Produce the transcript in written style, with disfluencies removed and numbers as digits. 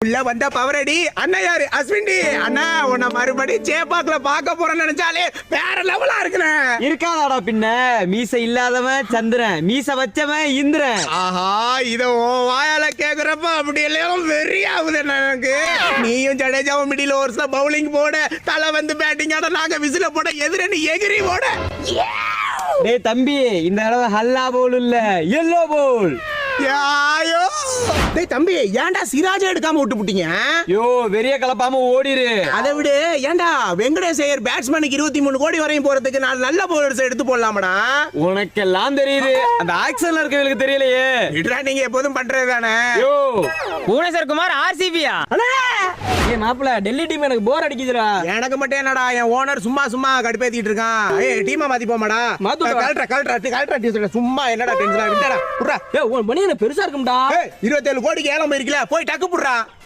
உள்ள வந்த பவரடி அண்ணா யாரு அஸ்வின்டி அண்ணா உன்னை மறுபடியும் சேப்பாக்குல பார்க்க போறேன்னு நினைச்சாலே வேற லெவலா இருக்கிறேன். இருக்காதாடா பின்ன மீசை இல்லாதவன் சந்திரன், மீசை வச்சவன் இந்திரன். ஆஹா இத வாயால கேக்குறப்ப அப்படி எல்லாம் வெறியாகுது எனக்கு. நீயும் ஜடேஜாவும் மிடில் ஓவர்ஸ்ல பவுலிங் போட, தலை வந்து பேட்டிங் ஆட, நாங்க விசில போட, எதிர நீ எகிரி போட. டேய் தம்பி, இந்த தடவை ஹல்லா போல் இல்ல எல்லோ போல். யாயோ டேய் தம்பி, ஏன்டா சிராஜை எடுக்காம விட்டு புட்டீங்க? யோ வெறிய கலப்பாம ஓடிரு. அதை விடு, ஏன்டா வெங்கடேஷ் ஐயர் பேட்ஸ்மேனுக்கு 23 கோடி வரையும் போறதுக்கு நான் நல்ல பவுலர்ஸ் எடுத்து போடலாமடா. உனக்கெல்லாம் தெரியுது, அந்த ஆக்ஷன்ல இருக்கவங்களுக்கு தெரியலையே. இதுடா நீங்க எப்போதும் பண்றது தானே. யோ புவனேஸ்வர் குமார் ஆர்சிபியா? ஏய் மாப்ள, டெல்லி டீம் எனக்கு போர் அடிக்குதுடா. எனக்கு மட்டும் என்னடா, என் ஓனர் சும்மா கடுப்பேத்திட்டு இருக்கான். ஏய் டீமை மாத்தி போமாடா. கல்ட்ரா சும்மா என்னடா டென்ஷனா விட்டடா. புறா ஏய் உன் மணி என்ன பெருசா இருக்கும்டா. 27 கோடிக்கு ஏலம் போயிருக்கல, போய் டக்கு புடுறா.